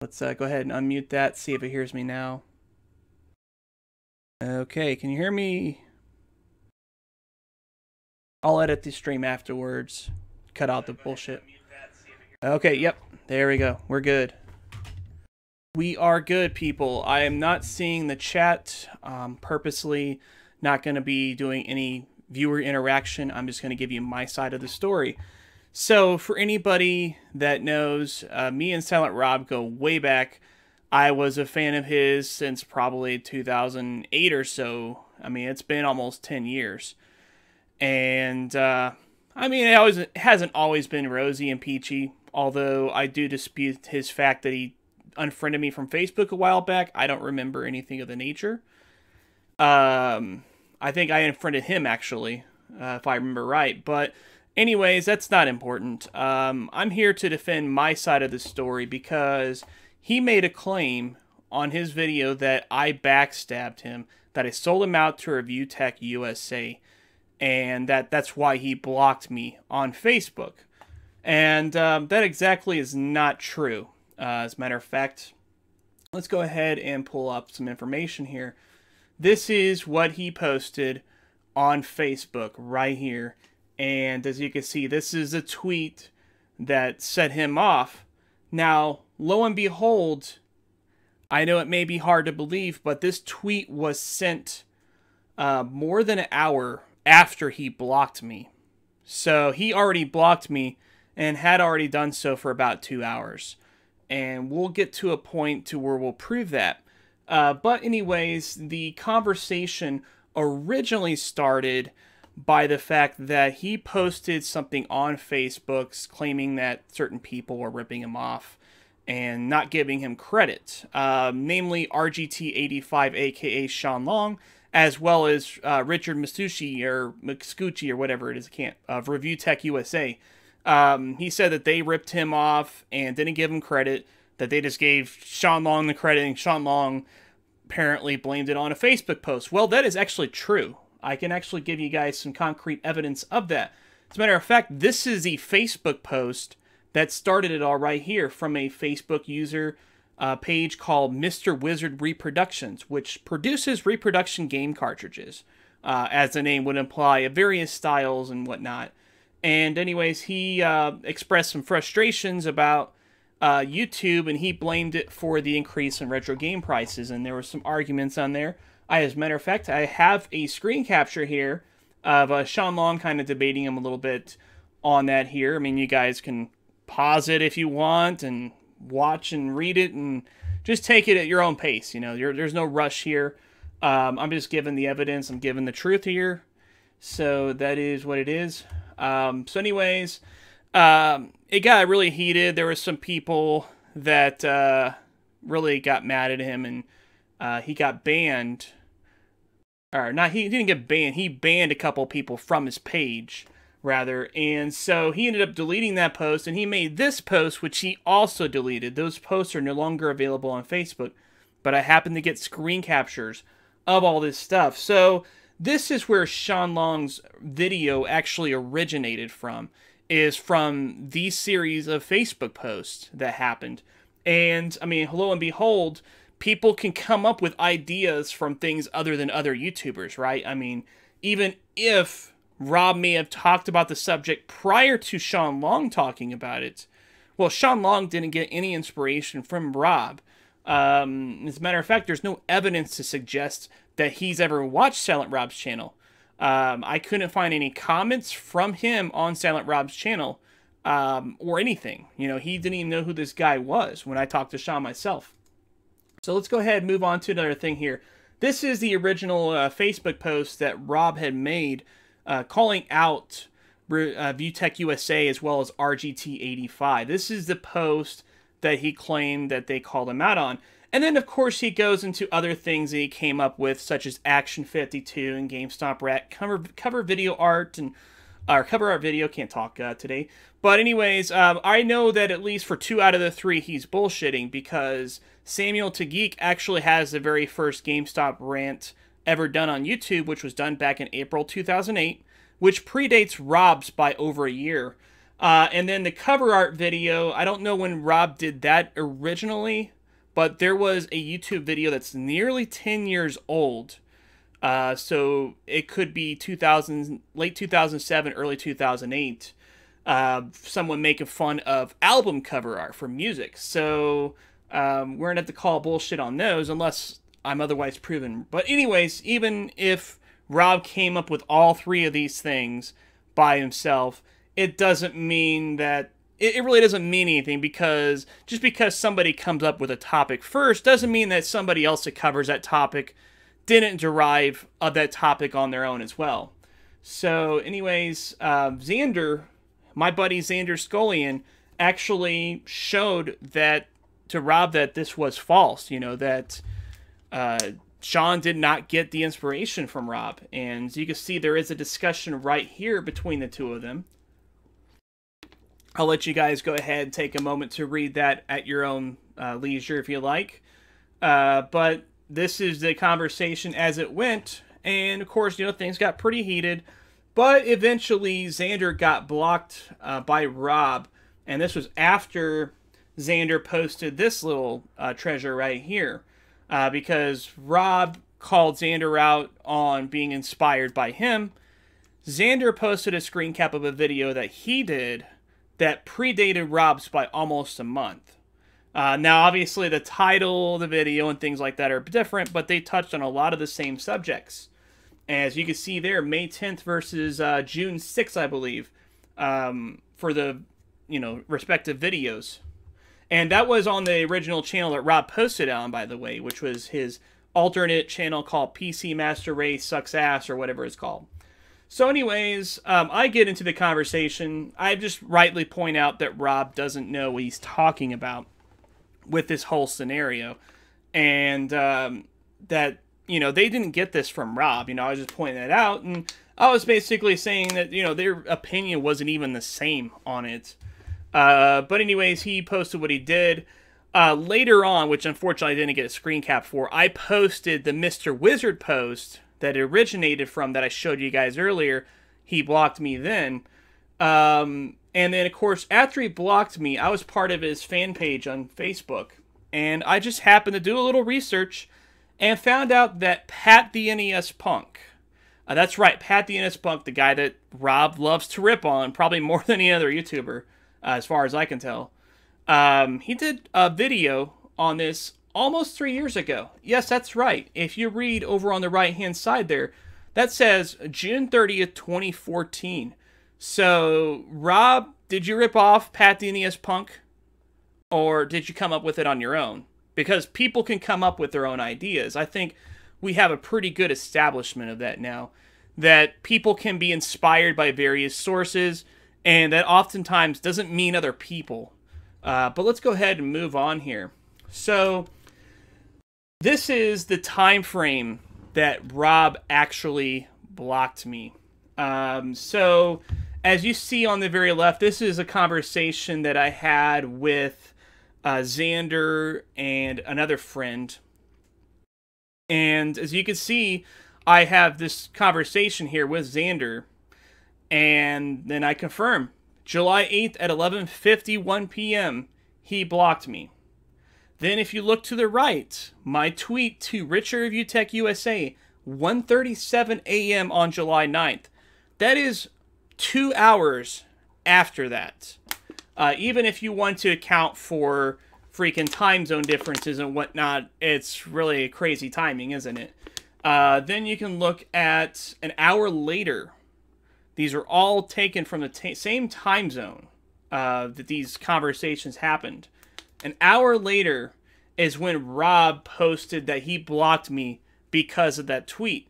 Let's go ahead and unmute that, see if it hears me now. Okay, can you hear me? I'll edit the stream afterwards. Cut out the bullshit. Okay, yep. There we go. We're good. We are good, people. I am not seeing the chat. Purposely not going to be doing any viewer interaction. I'm just going to give you my side of the story. So, for anybody that knows, me and Silent Rob go way back. I was a fan of his since probably 2008 or so. I mean, it's been almost 10 years. And, I mean, it hasn't always been rosy and peachy, although I do dispute his fact that he unfriended me from Facebook a while back. I don't remember anything of the nature. I think I unfriended him, actually, if I remember right. But anyways, that's not important. I'm here to defend my side of the story because he made a claim on his video that I backstabbed him, that I sold him out to Review Tech USA, and that's why he blocked me on Facebook. And that exactly is not true. As a matter of fact, let's go ahead and pull up some information here. This is what he posted on Facebook right here. And as you can see, this is a tweet that set him off. Now, lo and behold, I know it may be hard to believe, but this tweet was sent more than an hour after he blocked me. So he already blocked me and had already done so for about 2 hours. And we'll get to a point to where we'll prove that. But anyways, the conversation originally started by the fact that he posted something on Facebook claiming that certain people were ripping him off and not giving him credit. Namely RGT85, aka Sean Long, as well as Richard Masucci or whatever it is, of Review Tech USA. He said that they ripped him off and didn't give him credit, that they just gave Sean Long the credit, and Sean Long apparently blamed it on a Facebook post. Well, that is actually true. I can actually give you guys some concrete evidence of that. As a matter of fact, this is a Facebook post that started it all right here from a Facebook user page called Mr. Wizard Reproductions, which produces reproduction game cartridges, as the name would imply, of various styles and whatnot. And anyways, he expressed some frustrations about YouTube, and he blamed it for the increase in retro game prices, and there were some arguments on there. As a matter of fact, I have a screen capture here of Sean Long kind of debating him a little bit on that here. I mean, you guys can pause it if you want and watch and read it and just take it at your own pace. You know, there's no rush here. I'm just giving the evidence. I'm giving the truth here. So that is what it is. So anyways, it got really heated. There were some people that really got mad at him, and he got banned. Or not, he didn't get banned. He banned a couple people from his page, rather. And so he ended up deleting that post, and he made this post, which he also deleted. Those posts are no longer available on Facebook, but I happened to get screen captures of all this stuff. So this is where Sean Long's video actually originated from, is from these series of Facebook posts that happened. And, I mean, lo and behold, people can come up with ideas from things other than other YouTubers, right? I mean, even if Rob may have talked about the subject prior to Sean Long talking about it, well, Sean Long didn't get any inspiration from Rob. As a matter of fact, there's no evidence to suggest that he's ever watched Silent Rob's channel. I couldn't find any comments from him on Silent Rob's channel, or anything. You know, he didn't even know who this guy was when I talked to Sean myself. So let's go ahead and move on to another thing here. This is the original Facebook post that Rob had made calling out Review Tech USA as well as RGT85. This is the post that he claimed that they called him out on. And then, of course, he goes into other things that he came up with, such as Action 52 and GameStop Rat, cover video art, and cover art video. Can't talk today. But anyways, I know that at least for 2 out of the 3, he's bullshitting, because Samuel Tageek actually has the very first GameStop rant ever done on YouTube, which was done back in April 2008, which predates Rob's by over a year. And then the cover art video, I don't know when Rob did that originally, but there was a YouTube video that's nearly 10 years old. So it could be 2000, late 2007, early 2008. Someone making fun of album cover art for music. So we're going to have to call bullshit on those unless I'm otherwise proven. But anyways, even if Rob came up with all three of these things by himself, it doesn't mean that it really doesn't mean anything, because just because somebody comes up with a topic first doesn't mean that somebody else that covers that topic didn't derive of that topic on their own as well. So anyways, Xander, my buddy Xander Scullion, actually showed that to Rob that this was false, you know, that Sean did not get the inspiration from Rob. And as you can see, there is a discussion right here between the two of them. I'll let you guys go ahead and take a moment to read that at your own leisure if you like. But this is the conversation as it went. And of course, you know, things got pretty heated. But eventually, Xander got blocked by Rob. And this was after Xander posted this little treasure right here. Because Rob called Xander out on being inspired by him. Xander posted a screen cap of a video that he did that predated Rob's by almost a month. Now, obviously, the title, the video, and things like that are different, but they touched on a lot of the same subjects. As you can see there, May 10th versus June 6th, I believe, for the, you know, respective videos. And that was on the original channel that Rob posted on, by the way, which was his alternate channel called PC Master Race Sucks Ass, or whatever it's called. So anyways, I get into the conversation. I just rightly point out that Rob doesn't know what he's talking about with this whole scenario. And that, you know, they didn't get this from Rob. You know, I was just pointing that out. And I was basically saying that, you know, their opinion wasn't even the same on it. But anyways, he posted what he did. Later on, which unfortunately I didn't get a screen cap for, I posted the Mr. Wizard post that it originated from that I showed you guys earlier. He blocked me then. And then, of course, after he blocked me, I was part of his fan page on Facebook. And I just happened to do a little research and found out that Pat the NES Punk, that's right, Pat the NES Punk, the guy that Rob loves to rip on, probably more than any other YouTuber, as far as I can tell. He did a video on this almost 3 years ago. Yes, that's right. If you read over on the right-hand side there, that says June 30th, 2014. So, Rob, did you rip off Pat the NES Punk? Or did you come up with it on your own? Because people can come up with their own ideas. I think we have a pretty good establishment of that now. That people can be inspired by various sources, and that oftentimes doesn't mean other people. But let's go ahead and move on here. So, this is the time frame that Rob actually blocked me. So, as you see on the very left, this is a conversation that I had with Xander and another friend. And as you can see, I have this conversation here with Xander. And then I confirm, July 8th at 11:51 p.m., he blocked me. Then if you look to the right, my tweet to Richard Review Tech USA, 1:37 a.m. on July 9th. That is 2 hours after that. Even if you want to account for freaking time zone differences and whatnot, it's really crazy timing, isn't it? Then you can look at an hour later. These are all taken from the same time zone that these conversations happened. An hour later is when Rob posted that he blocked me because of that tweet.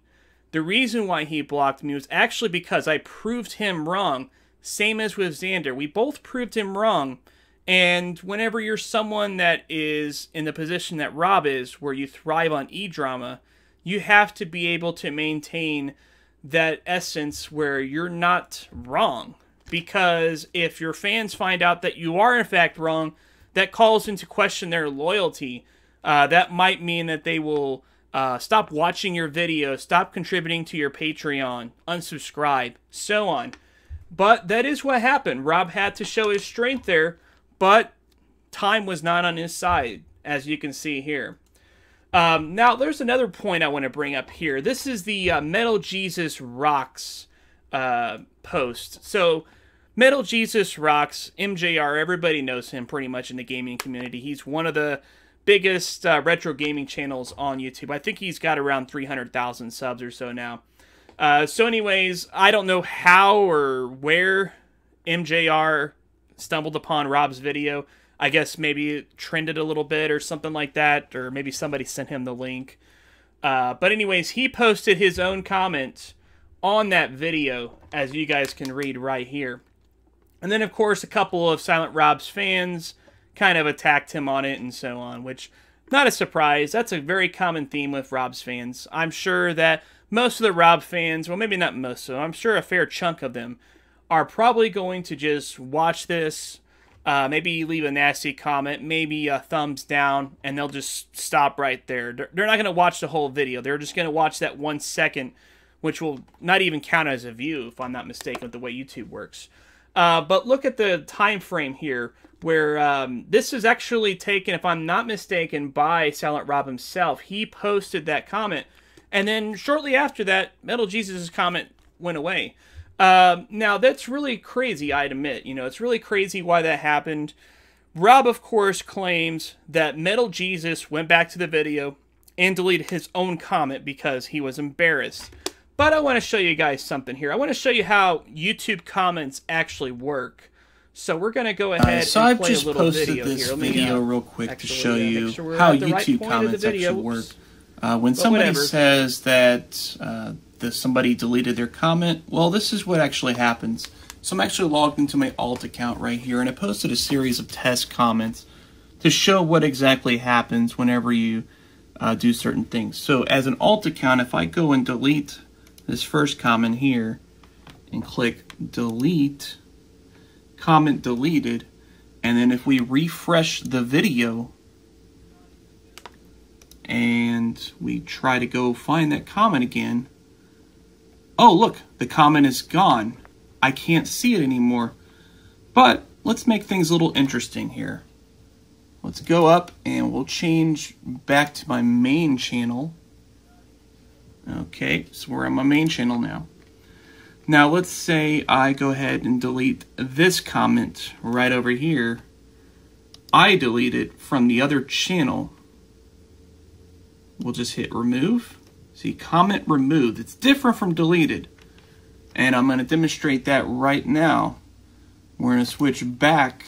The reason why he blocked me was actually because I proved him wrong. Same as with Xander. We both proved him wrong. And whenever you're someone that is in the position that Rob is, where you thrive on e-drama, you have to be able to maintain that essence where you're not wrong. Because if your fans find out that you are in fact wrong, that calls into question their loyalty. That might mean that they will stop watching your videos, stop contributing to your Patreon, unsubscribe, so on. But that is what happened. Rob had to show his strength there, but time was not on his side, as you can see here. Now, there's another point I want to bring up here. This is the Metal Jesus Rocks post. So, Metal Jesus Rocks, MJR, everybody knows him pretty much in the gaming community. He's one of the biggest retro gaming channels on YouTube. I think he's got around 300,000 subs or so now. So anyways, I don't know how or where MJR stumbled upon Rob's video. I guess maybe it trended a little bit or something like that, or maybe somebody sent him the link. But anyways, he posted his own comment on that video, as you guys can read right here. And then, of course, a couple of Silent Rob's fans kind of attacked him on it and so on, which, not a surprise. That's a very common theme with Rob's fans. I'm sure that most of the Rob fans, well, maybe not most of them, I'm sure a fair chunk of them, are probably going to just watch this, maybe leave a nasty comment, maybe a thumbs down, and they'll just stop right there. They're not going to watch the whole video. They're just going to watch that 1 second, which will not even count as a view, if I'm not mistaken, with the way YouTube works. But look at the time frame here, where this is actually taken, if I'm not mistaken, by Silent Rob himself. He posted that comment, and then shortly after that, Metal Jesus' comment went away. Now, that's really crazy, I'd admit. You know, it's really crazy why that happened. Rob, of course, claims that Metal Jesus went back to the video and deleted his own comment because he was embarrassed. But I want to show you guys something here. I want to show you how YouTube comments actually work. So we're going to go ahead and play a little video here. So I've just posted this video real quick to show you how YouTube comments actually work. When somebody says that somebody deleted their comment, well, this is what actually happens. So I'm actually logged into my alt account right here, and I posted a series of test comments to show what exactly happens whenever you do certain things. So as an alt account, if I go and delete this first comment here and click delete, comment deleted, and then if we refresh the video and we try to go find that comment again, oh look, the comment is gone. I can't see it anymore. But let's make things a little interesting here. Let's go up and we'll change back to my main channel. Okay, so we're on my main channel now. Now let's say I go ahead and delete this comment right over here. I delete it from the other channel. We'll just hit remove. See, comment removed. It's different from deleted. And I'm going to demonstrate that right now. We're going to switch back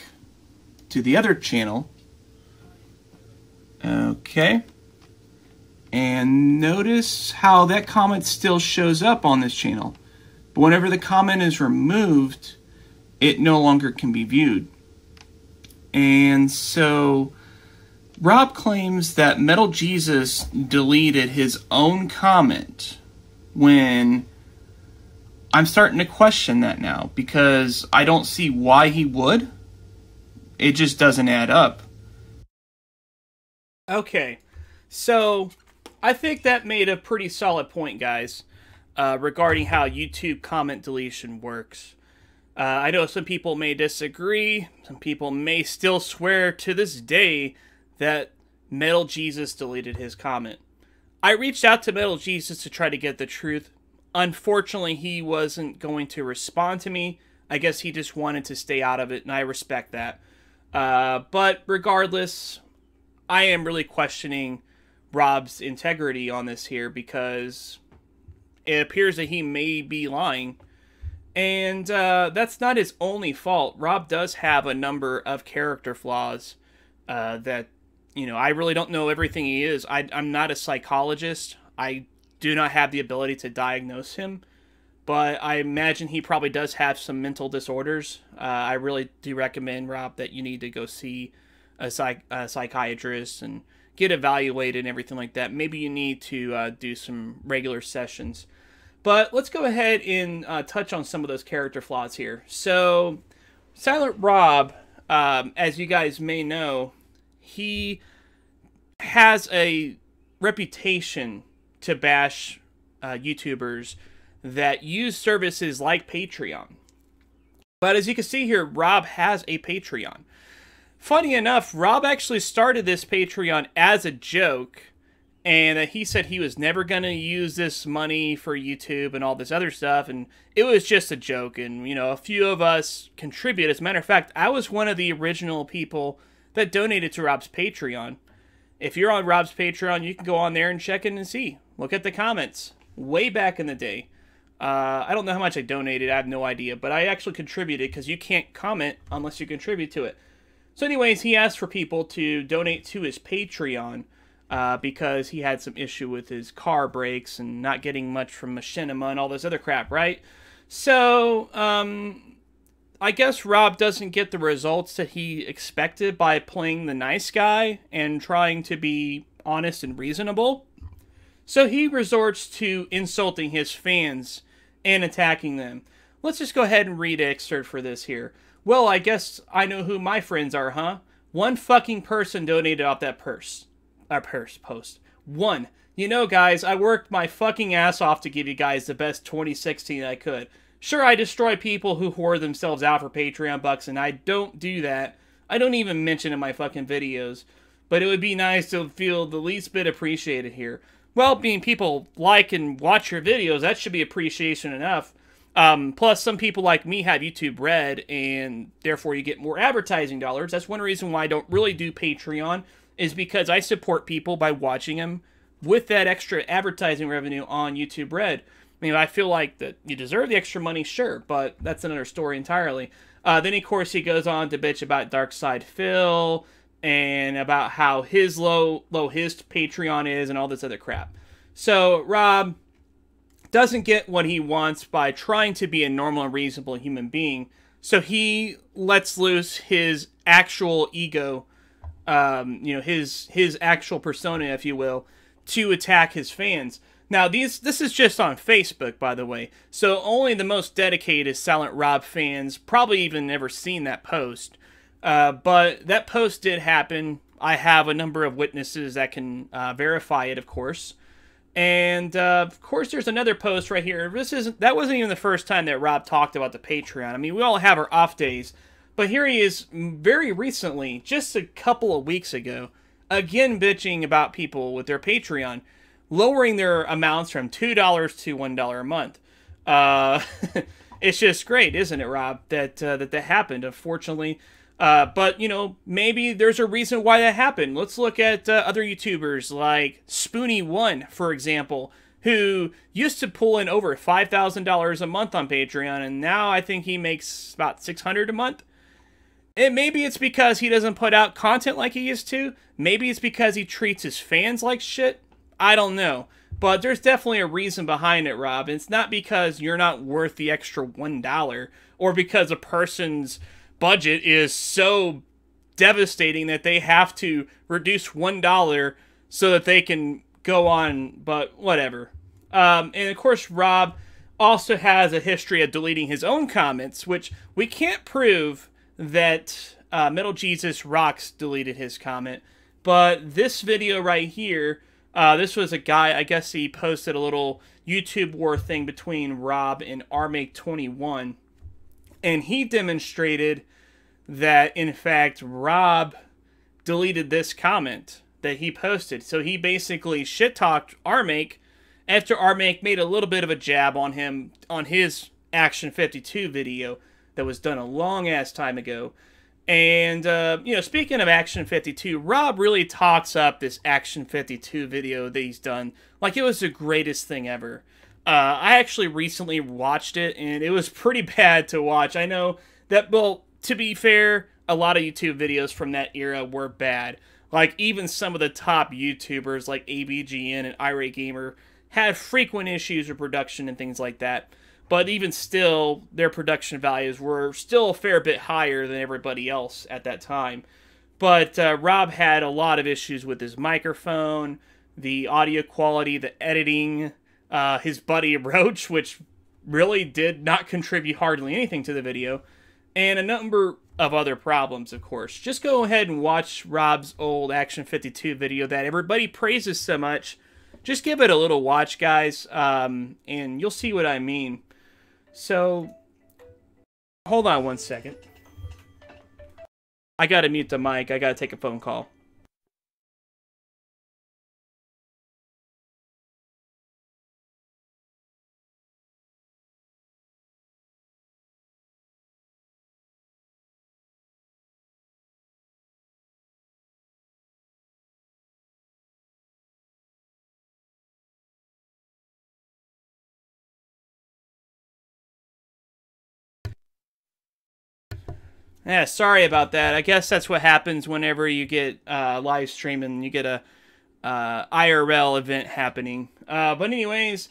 to the other channel. Okay. And notice how that comment still shows up on this channel. But whenever the comment is removed, it no longer can be viewed. And so Rob claims that Metal Jesus deleted his own comment, when I'm starting to question that now, because I don't see why he would. It just doesn't add up. Okay, so I think that made a pretty solid point, guys, regarding how YouTube comment deletion works. I know some people may disagree. Some people may still swear to this day that Metal Jesus deleted his comment. I reached out to Metal Jesus to try to get the truth. Unfortunately, he wasn't going to respond to me. I guess he just wanted to stay out of it, and I respect that. But regardless, I am really questioning Rob's integrity on this here, because it appears that he may be lying. And that's not his only fault. Rob does have a number of character flaws that, you know, I really don't know everything he is. I'm not a psychologist. I do not have the ability to diagnose him. But I imagine he probably does have some mental disorders. I really do recommend, Rob, that you need to go see a psychiatrist and get evaluated and everything like that. Maybe you need to do some regular sessions. But let's go ahead and touch on some of those character flaws here. So, Silent Rob, as you guys may know, he has a reputation to bash YouTubers that use services like Patreon. But as you can see here, Rob has a Patreon. Funny enough, Rob actually started this Patreon as a joke, and he said he was never going to use this money for YouTube and all this other stuff, and it was just a joke, and, you know, a few of us contribute. As a matter of fact, I was one of the original people that donated to Rob's Patreon. If you're on Rob's Patreon, you can go on there and check in and see. Look at the comments. Way back in the day. I don't know how much I donated, I have no idea, but I actually contributed, because you can't comment unless you contribute to it. So anyways, he asked for people to donate to his Patreon, because he had some issue with his car brakes and not getting much from Machinima and all this other crap, right? So, I guess Rob doesn't get the results that he expected by playing the nice guy and trying to be honest and reasonable. So he resorts to insulting his fans and attacking them. Let's just go ahead and read an excerpt for this here. Well, I guess I know who my friends are, huh? One fucking person donated off that post. One. You know, guys, I worked my fucking ass off to give you guys the best 2016 I could. Sure, I destroy people who whore themselves out for Patreon bucks, and I don't do that. I don't even mention it in my fucking videos. But it would be nice to feel the least bit appreciated here. Well, being people like and watch your videos, that should be appreciation enough. Plus, some people like me have YouTube Red, and therefore you get more advertising dollars. That's one reason why I don't really do Patreon, is because I support people by watching them with that extra advertising revenue on YouTube Red. I mean, I feel like that you deserve the extra money, sure, but that's another story entirely. Then, of course, he goes on to bitch about Darkside Phil, and about how his low his Patreon is, and all this other crap. So, Rob doesn't get what he wants by trying to be a normal and reasonable human being, so he lets loose his actual ego, you know, his actual persona, if you will, to attack his fans. Now, this is just on Facebook, by the way, so only the most dedicated Silent Rob fans probably even never seen that post. But that post did happen. I have a number of witnesses that can verify it, of course. And, of course, there's another post right here. That wasn't even the first time that Rob talked about the Patreon. I mean, we all have our off days. But here he is very recently, just a couple of weeks ago, again bitching about people with their Patreon, lowering their amounts from $2 to $1 a month. It's just great, isn't it, Rob, that happened, unfortunately. But, you know, maybe there's a reason why that happened. Let's look at other YouTubers like Spoonie1, for example, who used to pull in over $5,000 a month on Patreon, and now I think he makes about $600 a month. And maybe it's because he doesn't put out content like he used to. Maybe it's because he treats his fans like shit. I don't know. But there's definitely a reason behind it, Rob. And it's not because you're not worth the extra $1 or because a person's budget is so devastating that they have to reduce $1 so that they can go on, but whatever. And of course, Rob also has a history of deleting his own comments, which we can't prove that Metal Jesus Rocks deleted his comment. But this video right here, this was a guy, I guess he posted a little YouTube war thing between Rob and rmake21. And he demonstrated that, in fact, Rob deleted this comment that he posted. So he basically shit-talked rmake after rmake made a little bit of a jab on him on his Action 52 video that was done a long-ass time ago. And, you know, speaking of Action 52, Rob really talks up this Action 52 video that he's done like it was the greatest thing ever. I actually recently watched it, and it was pretty bad to watch. I know that, well, to be fair, a lot of YouTube videos from that era were bad. Like, even some of the top YouTubers, like ABGN and Irate Gamer, had frequent issues with production and things like that. But even still, their production values were still a fair bit higher than everybody else at that time. But Rob had a lot of issues with his microphone, the audio quality, the editing, his buddy Roach, which really did not contribute hardly anything to the video, and a number of other problems, of course. Just go ahead and watch Rob's old Action 52 video that everybody praises so much. Just give it a little watch, guys, and you'll see what I mean. So, Hold on one second. I gotta mute the mic. I gotta take a phone call. Yeah, sorry about that. I guess that's what happens whenever you get live streaming. You get a IRL event happening. But anyways,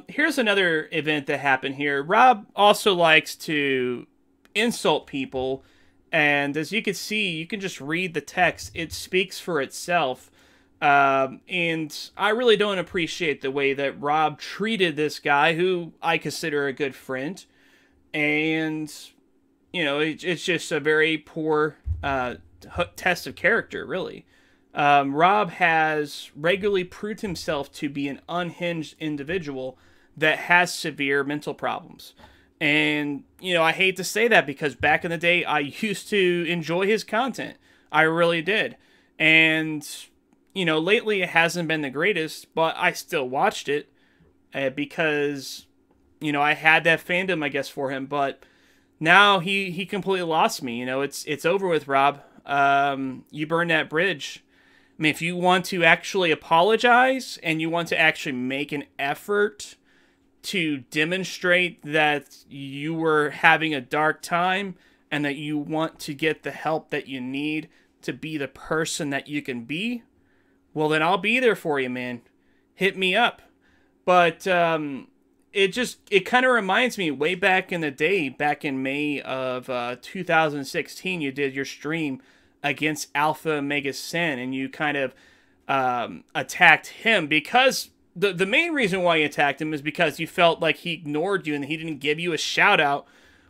here's another event that happened here. Rob also likes to insult people, and as you can see, you can just read the text. It speaks for itself. And I really don't appreciate the way that Rob treated this guy, who I consider a good friend. And you know, it's just a very poor test of character, really. Rob has regularly proved himself to be an unhinged individual that has severe mental problems. And, you know, I hate to say that because back in the day, I used to enjoy his content. I really did. And, you know, lately it hasn't been the greatest, but I still watched it because, you know, I had that fandom, I guess, for him. But now he completely lost me. You know, it's over with, Rob. You burned that bridge. I mean, if you want to actually apologize and you want to actually make an effort to demonstrate that you were having a dark time and that you want to get the help that you need to be the person that you can be, well, then I'll be there for you, man. Hit me up. But it kind of reminds me way back in the day, back in May of 2016, you did your stream against Alpha Omega Sin, and you kind of attacked him because the main reason why you attacked him is because you felt like he ignored you and he didn't give you a shout out.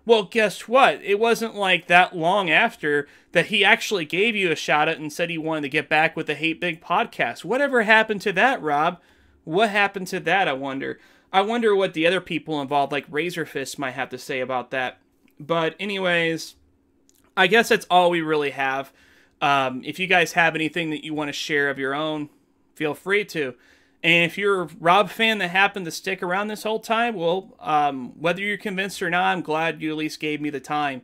Well, guess what? It wasn't like that long after that he actually gave you a shout out and said he wanted to get back with the Hate Big podcast. Whatever happened to that, Rob? What happened to that, I wonder? I wonder what the other people involved, like Razorfist, might have to say about that. But anyways, I guess that's all we really have. If you guys have anything that you want to share of your own, feel free to. And if you're a Rob fan that happened to stick around this whole time, well, whether you're convinced or not, I'm glad you at least gave me the time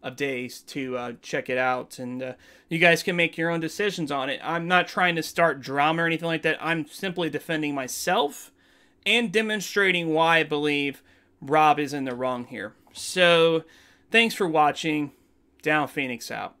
of days to check it out. And you guys can make your own decisions on it. I'm not trying to start drama or anything like that. I'm simply defending myself and demonstrating why I believe Rob is in the wrong here. So, thanks for watching. Down Phoenix out.